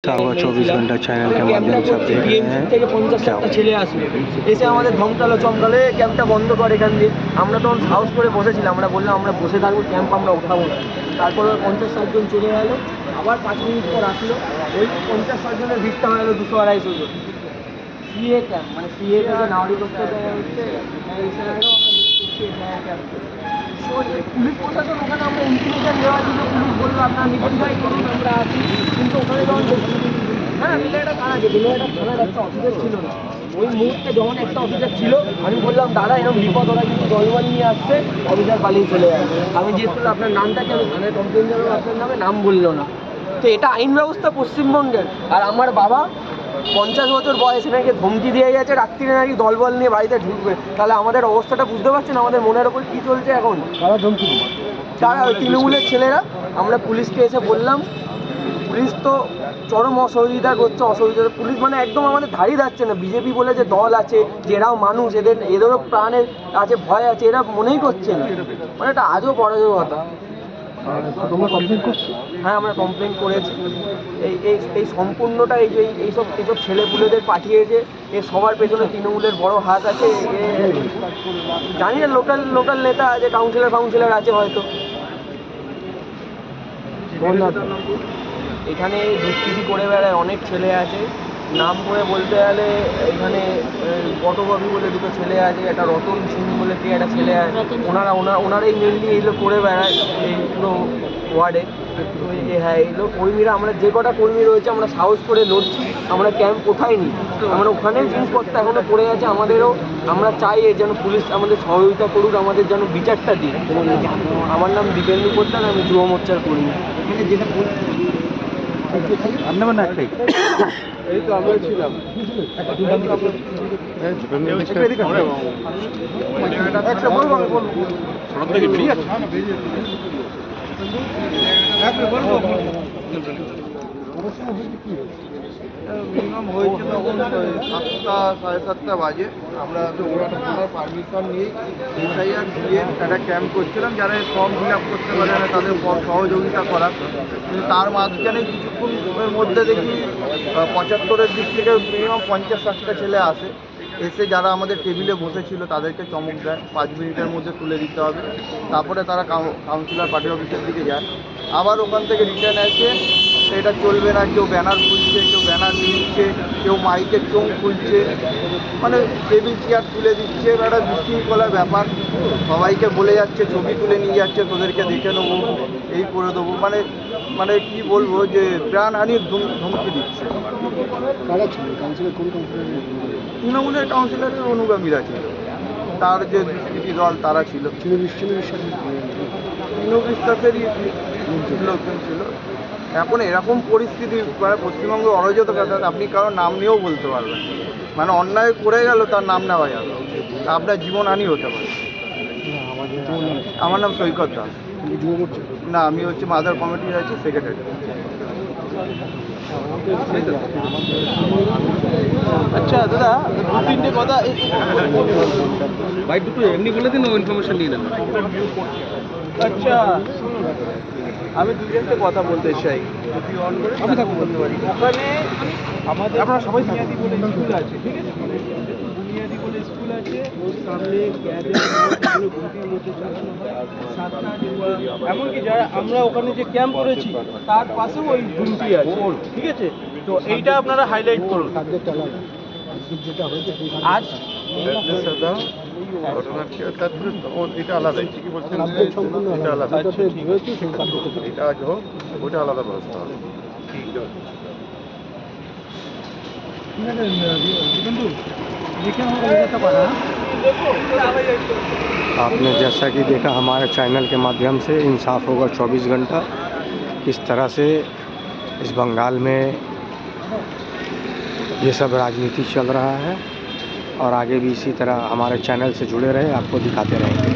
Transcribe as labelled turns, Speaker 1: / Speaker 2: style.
Speaker 1: होगा 24 घंटा चैनल के माध्यम से आप देख रहे हैं
Speaker 2: থেকে 50-60টা ছেলে আসলো, এসে আমাদের ধমকালো চমকালে ক্যাম্পটা বন্ধ করে এখান দিয়ে। আমরা তখন সাহস করে বসেছিলাম, আমরা বললাম আমরা বসে থাকবো, ক্যাম্প আমরা উঠাবো না। তারপরে 50-60 জন চলে গেল, আবার 5 মিনিট পর আসলো, ওই 50-60 জনের ভিড়টা হয়ে গেলো 200-250 জন। সিএ ক্যাম্প, মানে সিএ থেকে নাগরিকত্ব দেওয়া হচ্ছে, পুলিশ প্রশাসন ওখানে আমরা ইনফরমেশন দেওয়া ছিল, পুলিশ বললো আপনারা নির্দিষ্ট করুন আমরা আছি, কিন্তু ওখানে যখন হ্যাঁ এটা থানা যেত, এটা থানার একটা অফিসার ছিল না ওই মুহূর্তে। যখন একটা অফিসার ছিল আমি বললাম দাদা এরকম বিপদ, ওরা কিন্তু দলবল নিয়ে আসছে, অফিসার পালিয়ে চলে যায়। আমি জিজ্ঞেস করলাম আপনার নামটা কি, আমি থানায় কমপ্লেন জানাবো, আপনার নামে নাম বললো না। তো এটা আইন ব্যবস্থা পশ্চিমবঙ্গের। আর আমার বাবা 50 বছর বয়সে নাকি ধমকি দিয়ে গেছে রাত্রিরে নাকি দলবল নিয়ে বাড়িতে ঢুকবে। তাহলে আমাদের অবস্থাটা বুঝতে পারছেন আমাদের মনের ওপর কী চলছে এখন।
Speaker 1: কারা ধমকি?
Speaker 2: তারা তৃণমূলের ছেলেরা। আমরা পুলিশকে এসে বললাম, পুলিশ তো চরম অসহযোগিতা করছে। অসহযোগিতা পুলিশ মানে একদম আমাদের ধারই যাচ্ছে না। বিজেপি বলে যে দল আছে, যে এরাও মানুষ, এদেরও প্রাণের আছে, ভয় আছে, এরা মনেই করছে না। মানে এটা আজও পরাজয়তা।
Speaker 1: তোমরা কমপ্লেন করছো?
Speaker 2: হ্যাঁ আমরা কমপ্লেন করেছি। এই সম্পূর্ণটা এইসব ছেলেপুলেদের পাঠিয়েছে, এর সবার পেছনে তৃণমূলের বড় হাত আছে। জানি না লোকাল নেতা আছে, কাউন্সিলর আছে হয়তো। এখানে দুষ্কৃতি করে বেড়ায় অনেক ছেলে আছে, নাম করে বলতে গেলে এখানে ফটোকপি বলে দুটো ছেলে আছে, একটা রতন সিং বলে কি একটা ছেলে আছে, ওনারাই মেনলি এইগুলো করে বেড়ায় এই পুরো ওয়ার্ডে। হ্যাঁ এইগুলো কর্মীরা, আমরা যে কটা কর্মী রয়েছে আমরা সাহস করে লড়ছি, আমরা ক্যাম্প কোথায়নি, আমরা ওখানেই জিনিসপত্র এখনও পড়ে আছে আমাদেরও। আমরা চাই যেন পুলিশ আমাদের সহযোগিতা করুক, আমাদের যেন বিচারটা দিক। আমার নাম দীপেন্দু পোদ্দার, আমি যুব মোর্চার কর্মী।
Speaker 1: আপনার না একটাই?
Speaker 2: এই তো আমরা ছিলাম।
Speaker 3: মিনিমাম হয়েছে তখন 7টা 7:30 বাজে। আমরা তো ওনার পারমিশন নিয়ে এসআইআর দিয়ে একটা ক্যাম্প করছিলাম, যারা ফর্ম ফিল আপ করতে পারে না তাদের সহযোগিতা করার। কিন্তু তার মাঝখানে কিছুক্ষণের মধ্যে দেখি 75-এর দিক থেকে মিনিমাম 50-60টা ছেলে আসে, এসে যারা আমাদের টেবিলে বসেছিল তাদেরকে চমক দেয় 5 মিনিটের মধ্যে তুলে দিতে হবে। তারপরে তারা কাউন্সিলর পার্টি অফিসের দিকে যায়, আবার ওখান থেকে রিটার্ন আসে এটা চলবে না, কেউ ব্যানার খুলছে, কেউ ব্যানার নিচ্ছে, কেউ মাইকের চোখ খুলছে, মানে টেবিল চেয়ার তুলে দিচ্ছে। একটা বিশৃঙ্খলার ব্যাপার, সবাইকে বলে যাচ্ছে ছবি তুলে নিয়ে যাচ্ছে, তোদেরকে দেখে নেবো, এই করে দেবো, মানে কি বলবো যে প্রাণহানির ধমকি দিচ্ছে। তৃণমূলের কাউন্সিলরের অনুগামীরা ছিল, তার যে দুষ্কৃতী দল তারা ছিল, বিশ্বাসেরই লোকজন ছিল। এখন এরকম পরিস্থিতি মানে পশ্চিমবঙ্গে অরাজকতা, আপনি কারোর নাম নিয়েও বলতে পারবেন, মানে অন্যায় করে গেল তার নাম নেওয়া যাবে, আপনার জীবনহানি হতে পারে। আমার নাম সৈকত দাস। না, আমি হচ্ছে মাদার কমিটির আছি, সেক্রেটারি।
Speaker 2: আচ্ছা দাদা, 2-3টে কথা ভাই, দুটো এমনি বলে দিন, ইনফরমেশন নিয়ে নেন। আচ্ছা, আমি 2-3টে কথা বলতে চাই, আমি তাকে বলতে পারি। ওখানে আমাদের আপনারা সবাই বুনিয়াদি বলে স্কুল আছে, ঠিক আছে, বুনিয়াদি বলে স্কুল আছে, ওর সামনে ঘুমটির মধ্যে চালানো হয় 7টা, এমনকি যারা আমরা ওখানে যে ক্যাম্প করেছি তার পাশেও ওই ঘুমটি আছে, ঠিক আছে। তো এইটা আপনারা হাইলাইট করুন। আজ
Speaker 3: এটা আলাদা, ঠিকই বলছেন, এটা আলাদা, এটা আজ হোক, ওইটা আলাদা ব্যবস্থা হবে।
Speaker 1: आपने जैसा कि देखा हमारे चैनल के माध्यम से, इंसाफ होगा 24 घंटा, किस तरह से इस बंगाल में ये सब राजनीति चल रहा है, और आगे भी इसी तरह हमारे चैनल से जुड़े रहे, आपको दिखाते रहेंगे।